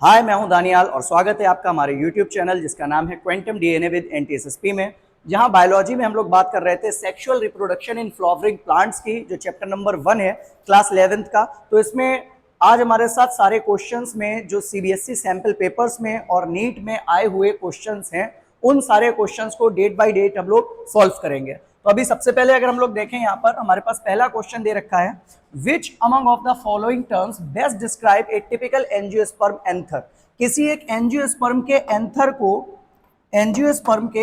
हाय, मैं हूं दानियाल और स्वागत है आपका हमारे YouTube चैनल जिसका नाम है क्वांटम डीएनए विद एनटीएसएसपी में। जहां बायोलॉजी में हम लोग बात कर रहे थे sexual reproduction in flowering plants की, जो चैप्टर नंबर 1 है क्लास 11th का। तो इसमें आज हमारे साथ सारे क्वेश्चंस में जो सीबीएसई सैंपल पेपर्स में और नीट में आए हुए क्वेश्चंस हैं, उन सारे क्वेश्चंस को डेट बाय डेट हम लोग सॉल्व करेंगे। तो अभी सबसे पहले अगर हम लोग देखें, यहाँ पर हमारे पास पहला क्वेश्चन दे रखा है, which among of the following terms best describe A typical angiosperm anther. किसी एक एंजियोस्पर्म के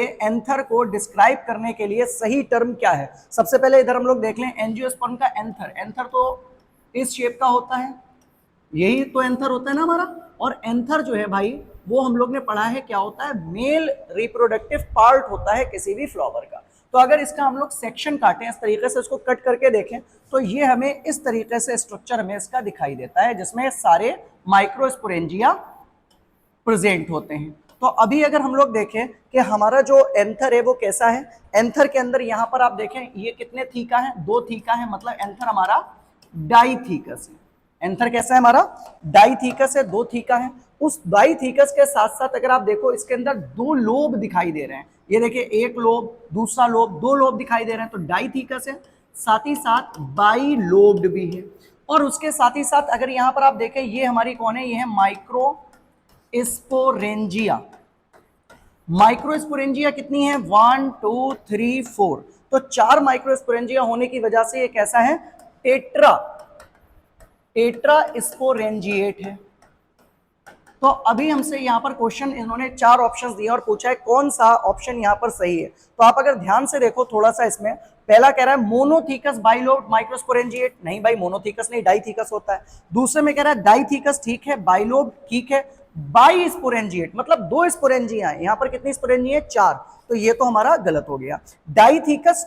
एंथर को डिस्क्राइब करने के लिए सही टर्म क्या है। सबसे पहले इधर हम लोग देख लें एंजियोस्पर्म का एंथर तो इस शेप का होता है, यही तो एंथर होता है ना हमारा। और एंथर जो है भाई, वो हम लोग ने पढ़ा है क्या होता है, मेल रिप्रोडक्टिव पार्ट होता है किसी भी फ्लावर का। तो अगर इसका हम लोग सेक्शन काटें, इस तरीके से इसको कट करके देखें, तो ये हमें इस तरीके से स्ट्रक्चर में इसका दिखाई देता है, जिसमें सारे माइक्रोस्पोरेंजिया प्रेजेंट होते हैं। तो अभी अगर हम लोग देखें कि हमारा जो एंथर है वो कैसा है, एंथर के अंदर यहाँ पर आप देखें ये कितने थीका है, 2 थीका है, मतलब एंथर हमारा डाईथीकस है। एंथर कैसा है हमारा, डाईथीकस है, 2 थीका है। उस डाईथीकस के साथ साथ अगर आप देखो इसके अंदर 2 लोब दिखाई दे रहे हैं, ये देखिए एक लोब, दूसरा लोब, 2 लोब दिखाई दे रहे हैं। तो डाईथीकस है, साथ ही साथ बाई लोब्ड भी है। और उसके साथ ही साथ अगर यहाँ पर आप देखें, ये हमारी कौन है, ये है माइक्रो स्पोरेंजिया। माइक्रोस्पोरेंजिया कितनी है, 1 2 3 4। तो 4 माइक्रोस्पोरेंजिया होने की वजह से ये कैसा है, टेट्रा स्पोरेंजिएट है। तो अभी हमसे यहाँ पर क्वेश्चन इन्होंने 4 ऑप्शंस दिए और पूछा है कौन सा ऑप्शन यहाँ पर सही है। तो आप अगर ध्यान से देखो थोड़ा सा, इसमें पहला कह रहा है मोनोथीकस बाइलोब माइक्रोस्पोरेंजिएट, नहीं भाई मोनोथीकस नहीं, डाईथीकस होता है। दूसरे में कह रहा है डाईथीकस ठीक है, बाइलोब ठीक है, बाई स्पोरेंजिएट मतलब 2 स्पोरेंजिया है, यहाँ पर कितनी स्पोरेंजिया है, 4। तो ये तो हमारा गलत हो गया। डाईथीकस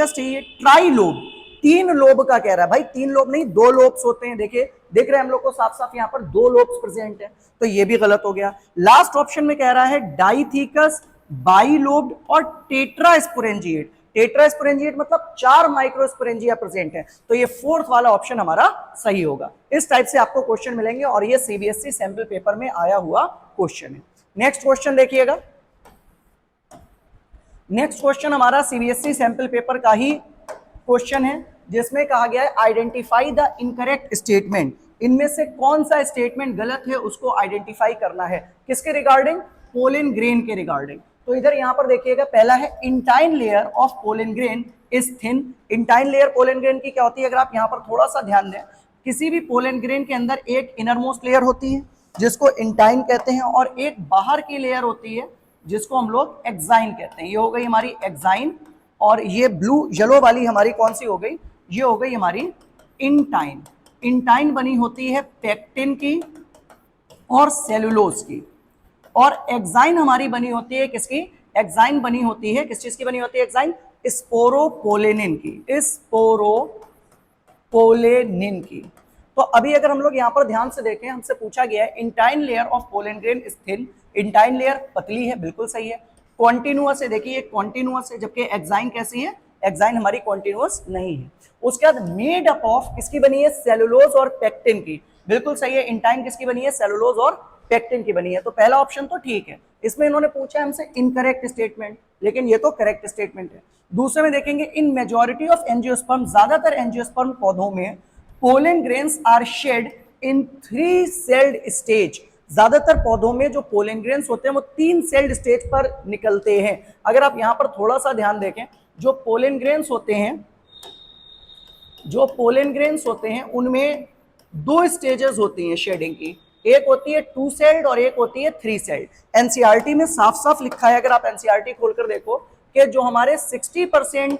चाहिए, ट्राइलोब 3 लोब का कह रहा है भाई, 3 लोब नहीं 2 लोब्स होते हैं। देखिए दिख रहे हैं हम लोग को साफ साफ, यहाँ पर 2 लोब्स प्रेजेंट है, तो ये भी गलत हो गया। लास्ट ऑप्शन में कह रहा है डाईथीकस बाइलोब्ड और टेट्रास्पोरेंजिएट। टेट्रास्पोरेंजिएट मतलब 4 माइक्रोस्पोरेंजिया प्रेजेंट है, तो ये 4th वाला ऑप्शन हमारा सही होगा। इस टाइप से आपको क्वेश्चन मिलेंगे और ये सीबीएसई सैंपल पेपर में आया हुआ क्वेश्चन है। नेक्स्ट क्वेश्चन देखिएगा, नेक्स्ट क्वेश्चन हमारा सीबीएसई सैंपल पेपर का ही क्वेश्चन है, जिसमें कहा गया है आइडेंटिफाई द इनकरेक्ट स्टेटमेंट। इनमें से कौन सा स्टेटमेंट गलत है उसको आइडेंटिफाई करना है, किसके रिगार्डिंग, पोलन ग्रेन के रिगार्डिंग। तो इधर यहां पर देखिएगा, पहला है intine layer of pollen grain is thin. Intine layer pollen grain की क्या होती है, अगर आप यहां पर थोड़ा सा ध्यान दें, किसी भी पोलन ग्रेन के अंदर एक इनरमोस्ट लेयर होती है जिसको इंटाइन कहते हैं, और एक बाहर की लेयर होती है जिसको हम लोग एक्साइन कहते हैं। ये हो गई हमारी एक्साइन, और ये ब्लू येलो वाली हमारी कौन सी हो गई, ये हो गई हमारी इंटाइन। इंटाइन बनी होती है पेक्टिन की और सेलुलोज की, और एक्साइन हमारी बनी होती है किसकी, एक्साइन बनी होती है किस चीज की बनी होती है, एक्साइन स्पोरोपोलेनिन की, स्पोरोपोलेनिन की। तो अभी अगर हम लोग यहाँ पर ध्यान से देखें, हमसे पूछा गया है intine layer of pollen grain is thin, intine layer पतली है, बिल्कुल सही है। कॉन्टिन्यूअस है, देखिए कॉन्टिन्यूअस है, जबकि एक्साइन कैसी है, एक्साइन हमारी कॉन्टिन्यूअस नहीं है। उसके बाद मेड अप ऑफ किसकी बनी है, सेलुलोज और पेक्टिन की, बिल्कुल सही है। इंटाइन किसकी बनी है, सेलुलोज और पेक्टिन की बनी है। तो पहला ऑप्शन तो ठीक है। इसमें इन्होंने पूछा हमसे इनकरेक्ट स्टेटमेंट, लेकिन ये तो करेक्ट स्टेटमेंट है। दूसरे में देखेंगे, इन मेजॉरिटी ऑफ एंजियोस्पर्म, ज्यादातर एंजियोस्पर्म पौधों में pollen grains are shed in 3 celled stage. ज्यादातर पौधों में जो पोलन ग्रेन्स होते हैं वो 3 सेल्ड स्टेज पर निकलते हैं। अगर आप यहां पर थोड़ा सा ध्यान देखें, जो पोलन ग्रेन्स होते हैं उनमें 2 स्टेजेस होती हैं शेडिंग की, एक होती है 2 सेल्ड और एक होती है 3 सेल्ड। एनसीईआरटी में साफ साफ लिखा है, अगर आप एनसीईआरटी खोलकर देखो, कि जो हमारे 60%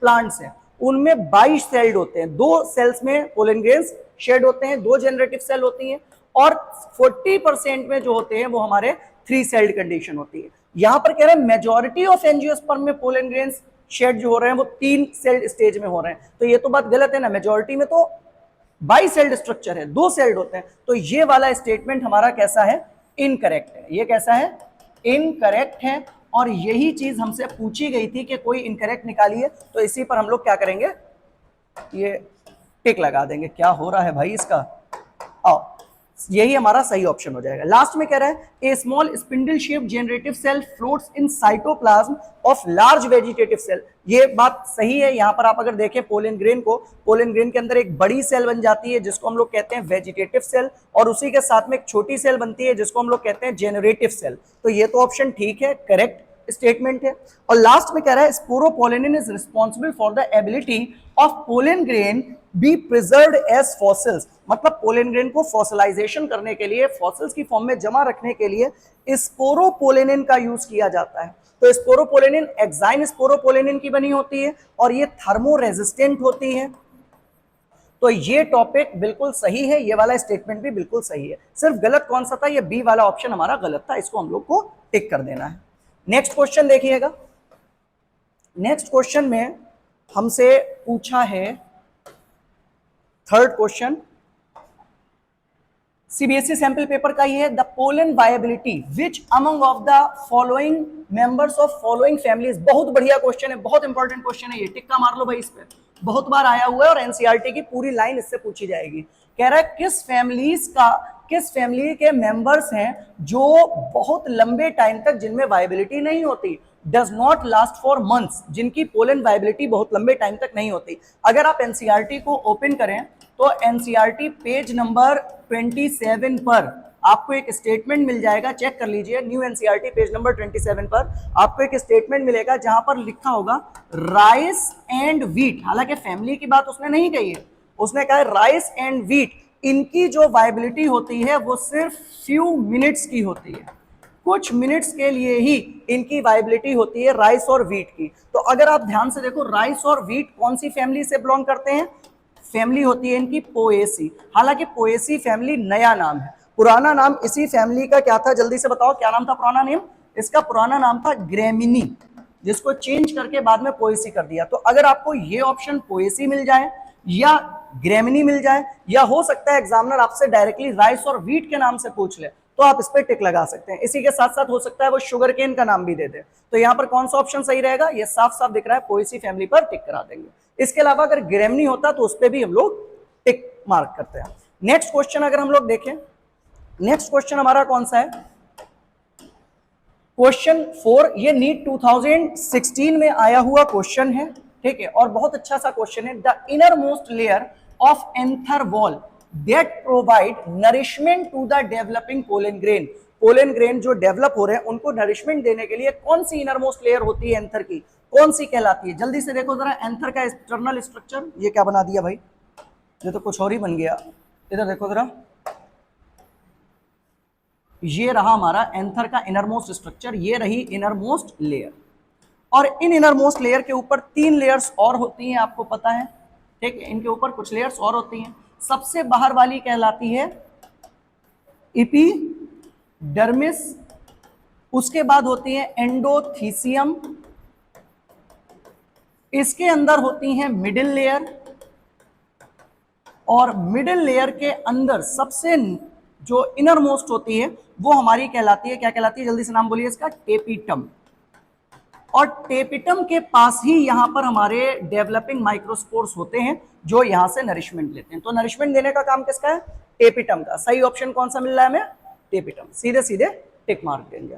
प्लांट्स हैं उनमें 22 सेल्ड होते हैं, 2 सेल्स में पोलन ग्रेन्स शेड होते हैं, 2 जनरेटिव सेल होती हैं, और 40% में जो होते हैं वो हमारे 3 सेल्ड कंडीशन होती है। यहां पर कह रहे हैं मेजॉरिटी ऑफ एंजियोस्पर्म में पोलन ग्रेन्स शेड जो हो रहे हैं वो 3 सेल्ड स्टेज में हो रहे हैं, तो ये तो बात गलत है ना। मेजॉरिटी में तो 22 सेल्ड स्ट्रक्चर है, 2 सेल्ड होते हैं, तो ये वाला स्टेटमेंट हमारा कैसा है, इनकरेक्ट है। ये कैसा है, इनकरेक्ट है। और यही चीज हमसे पूछी गई थी कि कोई इनकरेक्ट निकालिए, तो इसी पर हम लोग क्या करेंगे, ये टिक लगा देंगे। क्या हो रहा है भाई इसका, आओ, यही हमारा सही ऑप्शन हो जाएगा। लास्ट में कह रहा है a small spindle shape generative cell floats in cytoplasm of large vegetative cell. ये बात सही है। यहां पर आप अगर देखें पोलन ग्रेन को, पोलन ग्रेन के अंदर एक बड़ी सेल बन जाती है जिसको हम लोग कहते हैं वेजिटेटिव सेल, और उसी के साथ में एक छोटी सेल बनती है जिसको हम लोग कहते हैं जेनरेटिव सेल। तो ये तो ऑप्शन ठीक है, करेक्ट स्टेटमेंट है। और लास्ट में कह रहा है sporopollenin is responsible for the ability of pollen grain be preserved as fossils. मतलब पोलन ग्रेन को फॉसिलाइजेशन करने के लिए, फॉसिल्स की फॉर्म में जमा रखने के लिए स्पोरोपोलिन का यूज किया जाता है। तो स्पोरोपोलिन एक्साइन स्पोरोपोलिन की बनी होती है और ये थर्मो रेजिस्टेंट होती है। तो ये टॉपिक बिल्कुल सही है, ये वाला स्टेटमेंट भी बिल्कुल सही है। सिर्फ गलत कौन सा था, ये बी वाला ऑप्शन हमारा गलत था, इसको हम लोग को टिक कर देना है। नेक्स्ट क्वेश्चन देखिएगा। नेक्स्ट क्वेश्चन में हमसे पूछा है, third question CBSE sample paper का ही है। The pollen viability which among of the following members of following families. बहुत बढ़िया क्वेश्चन है, बहुत इंपॉर्टेंट क्वेश्चन है ये, टिक्का मार लो भाई इस पे, बहुत बार आया हुआ है और एनसीईआरटी की पूरी लाइन इससे पूछी जाएगी। कह रहा है किस फैमिली के मेंबर्स हैं जो बहुत लंबे टाइम तक जिनमें वायबिलिटी नहीं होती, does not last for months, जिनकी पोलन वायबिलिटी बहुत लंबे टाइम तक नहीं होती। अगर आप एनसीईआरटी को ओपन करें तो एनसीईआरटी पेज नंबर 27 पर आपको एक स्टेटमेंट मिल जाएगा, चेक कर लीजिए। न्यू एनसीईआरटी पेज नंबर 27 पर आपको एक स्टेटमेंट मिलेगा जहां पर लिखा होगा राइस एंड व्हीट। हालांकि फैमिली की बात उसने नहीं कही है, उसने कहा है राइस एंड व्हीट, इनकी जो वायबिलिटी होती है वो सिर्फ फ्यू मिनट्स की होती है, कुछ मिनट्स के लिए ही इनकी वायबिलिटी होती है राइस और व्हीट की। तो अगर आप ध्यान से देखो, राइस और व्हीट कौन सी फैमिली से बिलोंग करते हैं? फैमिली होती है इनकी पोएसी। हालांकि पोएसी फैमिली नया नाम है, पुराना नाम इसी फैमिली का क्या था, जल्दी से बताओ क्या नाम था पुराना नेम? इसका पुराना नाम था ग्रेमिनी, जिसको चेंज करके बाद में पोएसी कर दिया। तो अगर आपको ये ऑप्शन पोएसी मिल जाए या ग्रेमिनी मिल जाए, या हो सकता है एग्जामिनर आपसे डायरेक्टली राइस और व्हीट के नाम से पूछ ले, तो आप इस पर टिक लगा सकते हैं। इसी के साथ साथ हो सकता है वो शुगर केन का नाम भी दे दे। तो यहाँ पर कौन सा ऑप्शन सही रहेगा? ये साफ साफ दिख रहा है, पोएसी फैमिली पर टिक करा देंगे। इसके अलावा अगर ग्रेमिनी होता तो उस पर भी हम लोग टिक मार्क करते हैं। नेक्स्ट क्वेश्चन अगर हम लोग देखें, नेक्स्ट क्वेश्चन हमारा कौन सा है? क्वेश्चन 4, ये नीट 2016 में आया हुआ क्वेश्चन है, ठीक है, और बहुत अच्छा सा क्वेश्चन है। The innermost layer of anther wall that provide nourishment to the developing pollen grain. Pollen grain जो डेवलप हो रहे हैं उनको नरिशमेंट देने के लिए कौन सी इनर मोस्ट लेयर होती है एंथर की, कौन सी कहलाती है? जल्दी से देखो जरा एंथर का एक्सटर्नल स्ट्रक्चर। ये क्या बना दिया भाई, ये तो कुछ और ही बन गया। इधर देखो जरा, ये रहा हमारा एंथर का इनरमोस्ट स्ट्रक्चर, ये रही इनरमोस्ट लेयर। और इन इनरमोस्ट लेयर के ऊपर 3 लेयर्स और होती हैं, आपको पता है, ठीक है, इनके ऊपर कुछ लेयर्स और होती हैं। सबसे बाहर वाली कहलाती है एपिडर्मिस, उसके बाद होती है एंडोथीसियम, इसके अंदर होती है मिडिल लेयर, और मिडिल लेयर के अंदर सबसे जो इनर मोस्ट होती है वो हमारी कहलाती है, क्या कहलाती है? जल्दी से नाम बोलिए इसका, टेपिटम। और टेपिटम के पास ही यहां पर हमारे डेवलपिंग माइक्रोस्पोर्स होते हैं जो यहां से नरिशमेंट लेते हैं। तो नरिशमेंट देने का काम किसका है? टेपिटम का। सही ऑप्शन कौन सा मिल रहा है हमें? टेपिटम। सीधे सीधे टिक मार्क देंगे।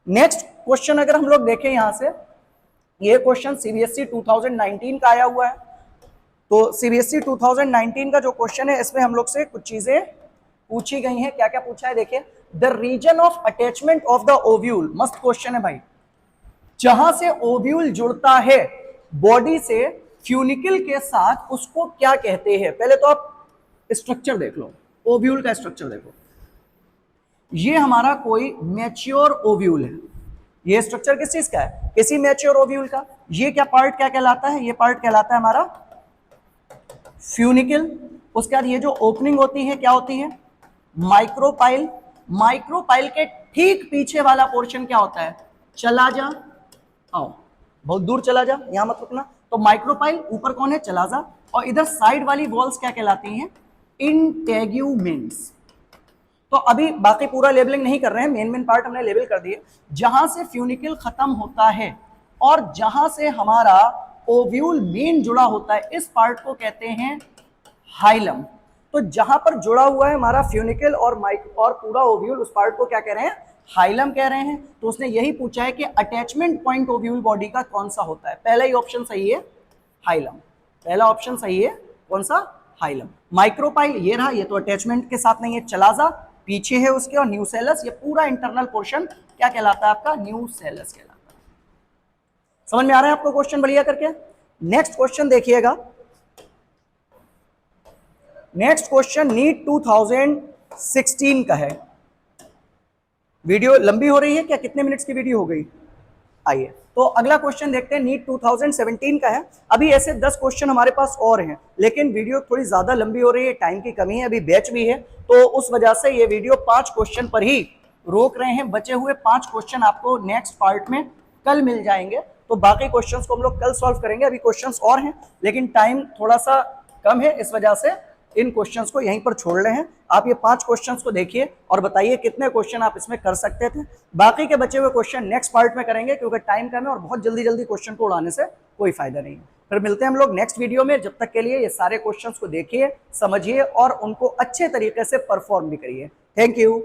नेक्स्ट क्वेश्चन अगर हम लोग देखें यहां से, ये क्वेश्चन सीबीएसई 2019 का आया हुआ है। तो सीबीएसई 2019 का जो क्वेश्चन है इसमें हम लोग से कुछ चीजें पूछी गई हैं। क्या क्या पूछा है देखिए, the reason of attachment of the ovule, मस्त क्वेश्चन है भाई, जहां से ओव्यूल जुड़ता है बॉडी से फ्यूनिकल के साथ, उसको क्या कहते हैं? पहले तो आप स्ट्रक्चर देख लो, ओव्यूल का स्ट्रक्चर देखो। ये हमारा कोई मैच्योर ओव्यूल है, ये स्ट्रक्चर किस चीज का है? किसी मैच्योर ओव्यूल का। ये क्या पार्ट क्या कहलाता है? ये पार्ट कहलाता है हमारा फ्यूनिकल। उसके बाद ये जो ओपनिंग होती है क्या होती है? माइक्रोपाइल। माइक्रोपाइल के ठीक पीछे वाला पोर्शन क्या होता है? चला जा, आओ बहुत दूर चला जा, यहां मत रुकना। तो माइक्रोपाइल ऊपर कौन है? चला जा। और इधर साइड वाली वॉल्स क्या कहलाती हैं? इंटेग्यूमेंट्स। तो अभी बाकी पूरा लेबलिंग नहीं कर रहे हैं, मेन पार्ट हमने लेबल कर दिए। जहां से फ्यूनिकल खत्म होता है और जहां से हमारा ओव्यूल मेन जुड़ा होता है, इस पार्ट को कहते हैं हाइलम। तो जहां पर जुड़ा हुआ है हमारा फ्यूनिकल और पूरा ओव्यूल, उस पार्ट को क्या कह रहे हैं, हाइलम कह रहे हैं। तो उसने यही पूछा है कि अटैचमेंट पॉइंट ओव्यूल बॉडी का कौन सा होता है। पहला ही ऑप्शन सही है, हाइलम। पहला ऑप्शन सही है, कौन सा, हाइलम। माइक्रोपाइल ये रहा, ये तो अटैचमेंट के साथ नहीं है, चलाजा पीछे है उसके, और न्यूसेलस ये पूरा इंटरनल पोर्शन क्या कहलाता है आपका, न्यूसेलस कहलाता है। समझ में आ रहा है आपको क्वेश्चन बढ़िया करके। नेक्स्ट क्वेश्चन देखिएगा, नेक्स्ट क्वेश्चन नीट 2016 का है। वीडियो लंबी हो रही है क्या, कितने मिनट्स की वीडियो हो गई। आइए तो अगला क्वेश्चन देखते हैं, नीट 2017 का है। अभी ऐसे 10 क्वेश्चन हमारे पास और हैं, लेकिन वीडियो थोड़ी ज्यादा लंबी हो रही है, टाइम की कमी है, अभी बैच भी है, तो उस वजह से ये वीडियो 5 क्वेश्चन पर ही रोक रहे हैं। बचे हुए 5 क्वेश्चन आपको नेक्स्ट पार्ट में कल मिल जाएंगे, तो बाकी क्वेश्चंस को हम लोग कल सॉल्व करेंगे। अभी क्वेश्चंस और हैं, लेकिन टाइम थोड़ा सा कम है, इस वजह से इन क्वेश्चंस को यहीं पर छोड़ रहे हैं। आप ये 5 क्वेश्चंस को देखिए और बताइए कितने क्वेश्चन आप इसमें कर सकते थे। बाकी के बचे हुए क्वेश्चन नेक्स्ट पार्ट में करेंगे, क्योंकि टाइम कम है और बहुत जल्दी जल्दी क्वेश्चन को उड़ाने से कोई फायदा नहीं है। फिर मिलते हैं हम लोग नेक्स्ट वीडियो में। जब तक के लिए ये सारे क्वेश्चंस को देखिए, समझिए और उनको अच्छे तरीके से परफॉर्म भी करिए। Thank you.